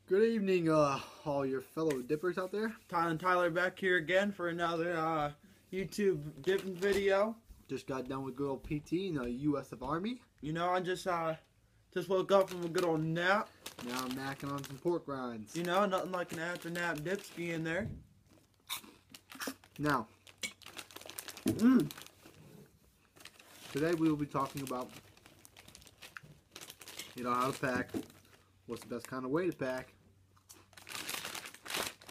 Good evening, all your fellow dippers out there. Tyler back here again for another YouTube dipping video. Just got done with good old PT in the U.S. Army. You know, I just woke up from a good old nap. Now I'm knacking on some pork rinds. You know, nothing like an after nap dip ski in there. Now, today we will be talking about, how to pack, what's the best kind of way to pack,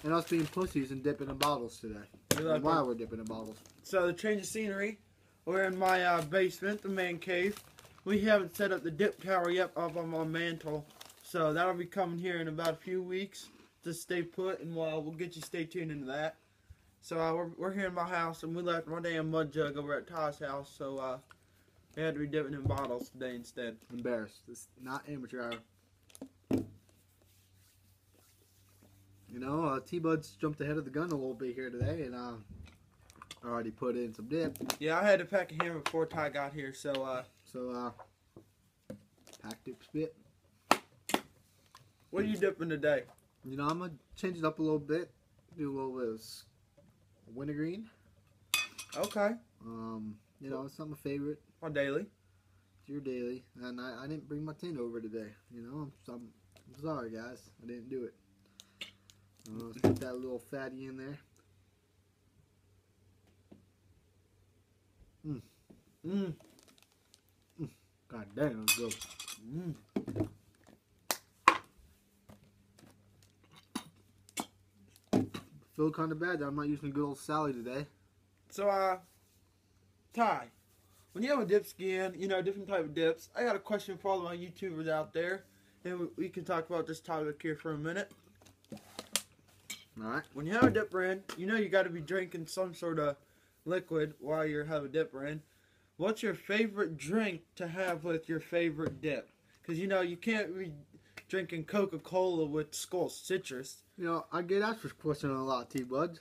and us being pussies and dipping in bottles today. And why we're dipping in bottles. So, the change of scenery, we're in my basement, the man cave. We haven't set up the dip tower yet up on my mantle, so that'll be coming here in about a few weeks. Just stay put, and we'll get you stay tuned into that. So we're here in my house, and we left my damn mud jug over at Todd's house, so we had to be dipping in bottles today instead. Embarrassed. It's not amateur hour. T-Bud's jumped ahead of the gun a little bit here today, and already put in some dip. Yeah, I had to pack a hammer before Ty got here, so pack dip spit. What are you dipping today? I'm gonna change it up a little bit. Do a little bit of wintergreen. Okay. It's not my favorite. My daily. It's your daily, and I didn't bring my tin over today. I'm sorry, guys. I didn't do it. Let's put that little fatty in there. God damn, let's go. Feel kind of bad that I'm not using good old Sally today. So, Ty, when you have a dip ski in, different type of dips, I got a question for all of my YouTubers out there, and we can talk about this topic here for a minute. Alright. When you have a dipper in, you got to be drinking some sort of liquid while you have a dipper in. What's your favorite drink to have with your favorite dip? Because, you can't be drinking Coca-Cola with Skull Citrus. I get asked this question a lot, T-Bud.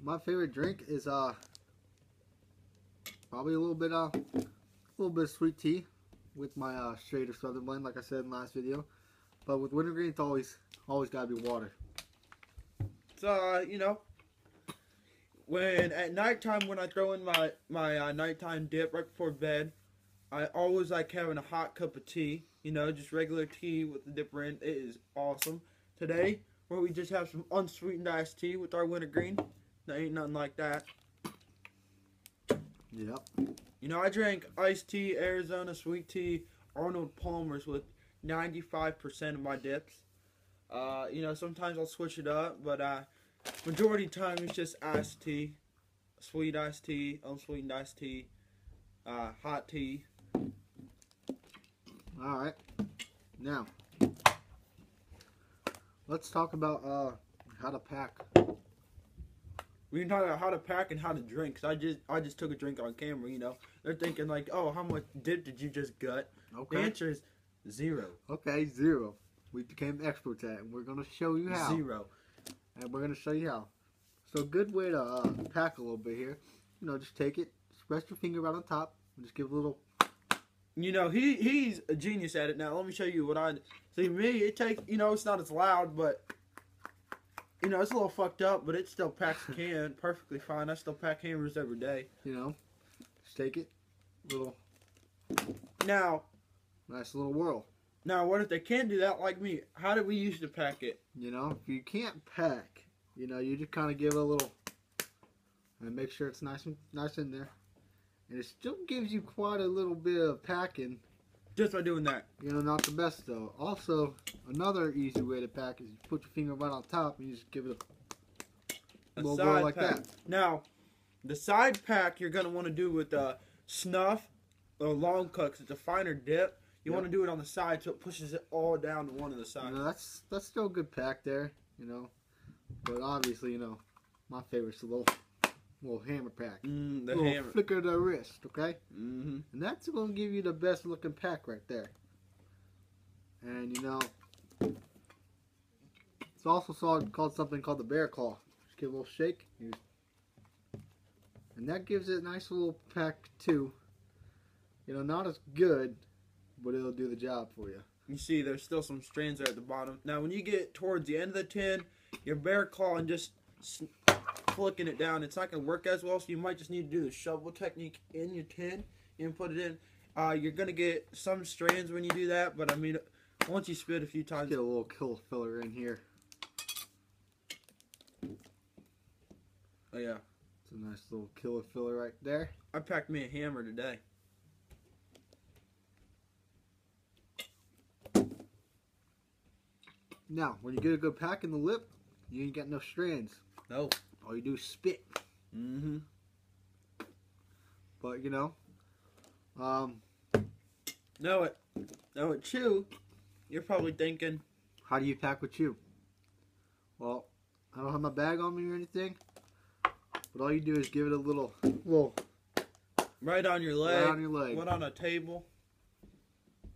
My favorite drink is probably a little bit of sweet tea with my straight or southern blend, like I said in the last video. But with wintergreen, it's always gotta be water. So when at nighttime, when I throw in my nighttime dip right before bed, I always like having a hot cup of tea. Just regular tea with the dipper in. It is awesome. Today, where we just have some unsweetened iced tea with our wintergreen. There ain't nothing like that. Yep. I drink iced tea, Arizona sweet tea, Arnold Palmer's with 95% of my dips. Sometimes I'll switch it up, but majority of the time it's just iced tea, sweet iced tea, unsweetened iced tea, hot tea. Alright. Now, let's talk about how to pack. We can talk about how to pack and how to drink. Cause I just took a drink on camera. They're thinking like, oh, how much dip did you just gut? Okay. The answer is 0. Okay, 0. We became experts at it, and we're gonna show you how. 0. And we're gonna show you how. So, a good way to pack a little bit here. Just take it, rest your finger right on top, and just give a little. He's a genius at it. Now let me show you what I see. Me, it takes. It's not as loud, but. It's a little fucked up, but it still packs a can perfectly fine. I still pack hammers every day. Just take it, little. Now, nice little whirl. Now, what if they can't do that like me? How do we used to pack it? If you can't pack, you just kind of give it a little, and make sure it's nice in there, and it still gives you quite a little bit of packing. Just by doing that. Not the best though. Also, another easy way to pack is you put your finger right on top and you just give it a little whirl like that. Now, the side pack you're gonna want to do with snuff or long cut, 'cause it's a finer dip. You want to do it on the side so it pushes it all down to one of the sides. That's still a good pack there. But obviously, my favorite's a little hammer pack. The little hammer. Flicker of the wrist, okay? Mm-hmm. And that's going to give you the best looking pack right there. And it's also called something called the bear claw. Just give it a little shake. And that gives it a nice little pack too. Not as good but it'll do the job for you. You see, there's still some strands there at the bottom. Now, when you get towards the end of the tin, your bear claw and just flicking it down, it's not going to work as well, so you might just need to do the shovel technique in your tin and put it in. You're going to get some strands when you do that, but I mean, once you spit a few times. Get a little kill filler in here. Oh, yeah. It's a nice little killer filler right there. I packed me a hammer today. Now, when you get a good pack in the lip, you ain't got no strands. No. All you do is spit. Mm-hmm. But, you know, Now at chew, you're probably thinking, how do you pack with chew? Well, I don't have my bag on me or anything, but all you do is give it a little right on your leg, right on your leg. one on a table.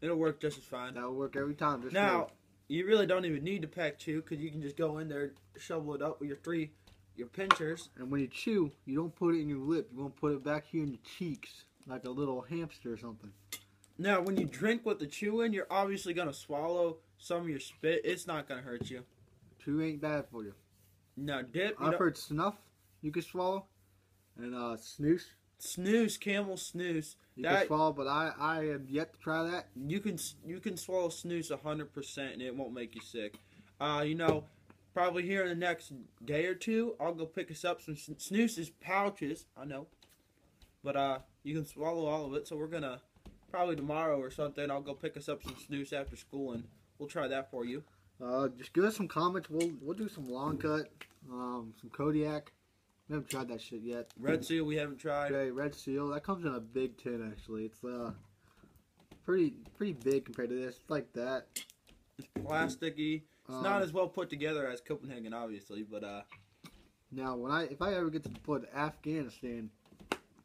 It'll work just as fine. That'll work every time. Just Now, you really don't even need to pack chew because you can just go in there, shovel it up with your pinchers. and when you chew, you don't put it in your lip. You won't put it back here in your cheeks like a little hamster or something. Now, when you drink with the chew in, you're obviously going to swallow some of your spit. It's not going to hurt you. Chew ain't bad for you. Now, dip. I've heard snuff you can swallow, and snooze. Snooze, camel snooze. You can swallow, but I have yet to try that. You can swallow snooze 100% and it won't make you sick. You know, probably here in the next day or two, I'll go pick us up some snooze's pouches. I know, but you can swallow all of it. So we're gonna probably tomorrow or something. I'll go pick us up some snooze after school and we'll try that for you. Just give us some comments. We'll do some long cut, some Kodiak. We haven't tried that shit yet. Red Seal we haven't tried. Okay, Red Seal. That comes in a big tin actually. It's pretty big compared to this. It's like that. It's plasticky. It's not as well put together as Copenhagen, obviously, but Now, if I ever get to put Afghanistan,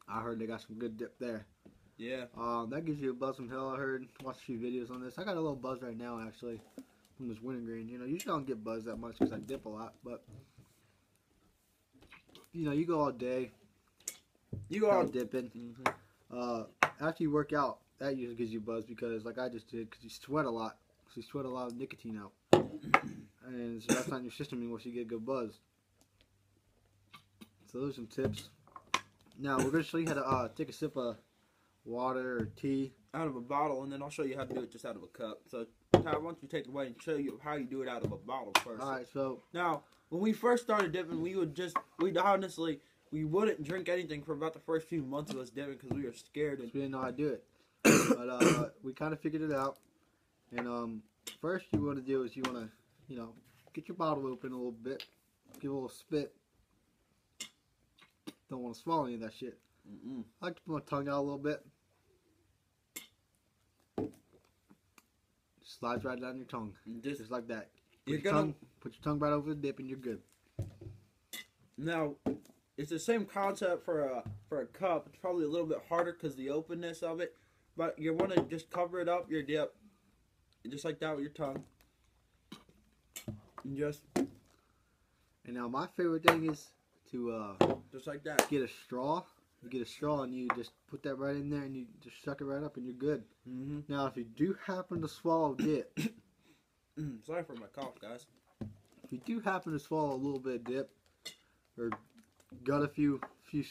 I heard they got some good dip there. yeah. That gives you a buzz from hell. I heard. Watched a few videos on this. I got a little buzz right now actually from this wintergreen. You know, usually I don't get buzzed that much because I dip a lot, but you know, you go all day. You go all dipping. Mm-hmm. After you work out, that usually gives you buzz because, like I just did, because you sweat a lot. So you sweat a lot of nicotine out, and so that's not in your system anymore. So you get a good buzz. So those are some tips. Now we're gonna show you how to take a sip of water or tea out of a bottle, and then I'll show you how to do it just out of a cup. So, Ty, why don't you take it away and show you how you do it out of a bottle first? All right. So now, when we first started dipping, we wouldn't drink anything for about the first few months of us dipping because we were scared. And we didn't know how to do it, but we kind of figured it out. And first you want to do is you want to, you know, get your bottle open a little bit, give a little spit. Don't want to swallow any of that shit. I like to put my tongue out a little bit. Slides right down your tongue, just like that. Put your tongue right over the dip, and you're good. Now, it's the same concept for a cup. It's probably a little bit harder because the openness of it, but you want to just cover it up, your dip, just like that with your tongue. And now my favorite thing is to just like that. Get a straw. You get a straw and you just put that right in there and you just suck it right up and you're good. Now, if you do happen to swallow dip, sorry for my cough, guys. If you do happen to swallow a little bit of dip or got a few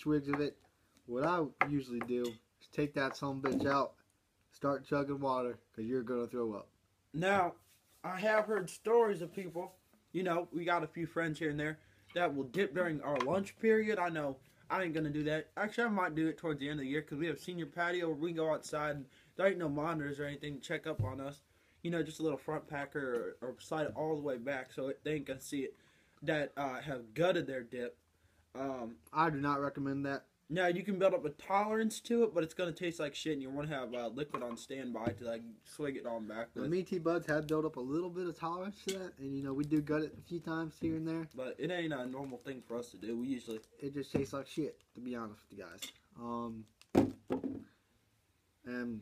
swigs of it, what I usually do is take that sumbitch out, start chugging water, because you're gonna throw up. Now, I have heard stories of people. You know, we got a few friends here and there that will dip during our lunch period. I know I ain't gonna do that. Actually, I might do it towards the end of the year because we have senior patio where we can go outside and there ain't no monitors or anything to check up on us. You know, just a little front packer or slide it all the way back so they ain't gonna see it. That have gutted their dip. I do not recommend that. Now, you can build up a tolerance to it, but it's gonna taste like shit, and you want to have liquid on standby to like swig it on back with. Me and T-Buds have built up a little bit of tolerance to that, and you know we do gut it a few times here and there. But it ain't a normal thing for us to do. We usually it just tastes like shit, to be honest with you guys. And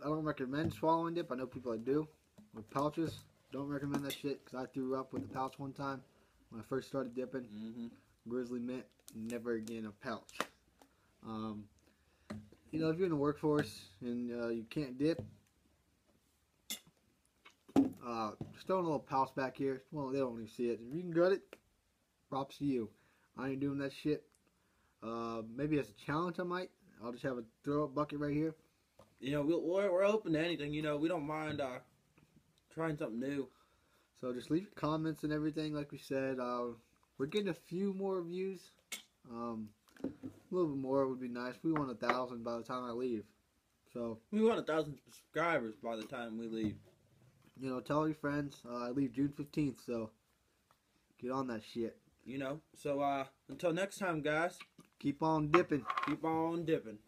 I don't recommend swallowing dip. I know people that do with pouches. Don't recommend that shit because I threw up with a pouch one time when I first started dipping. Grizzly Mint, never again a pouch. you know, if you're in the workforce and you can't dip, just throw a little pouch back here. Well, they don't even see it. If you can gut it, props to you. I ain't doing that shit. Maybe as a challenge, I'll just have a throw up bucket right here. You know, we're open to anything. You know, we don't mind trying something new. So just leave your comments and everything, like we said. We're getting a few more views. A little bit more would be nice. We want 1,000 by the time I leave. So we want 1,000 subscribers by the time we leave. You know, tell your friends. I leave June 15th, so get on that shit. You know, so until next time, guys. Keep on dipping. Keep on dipping.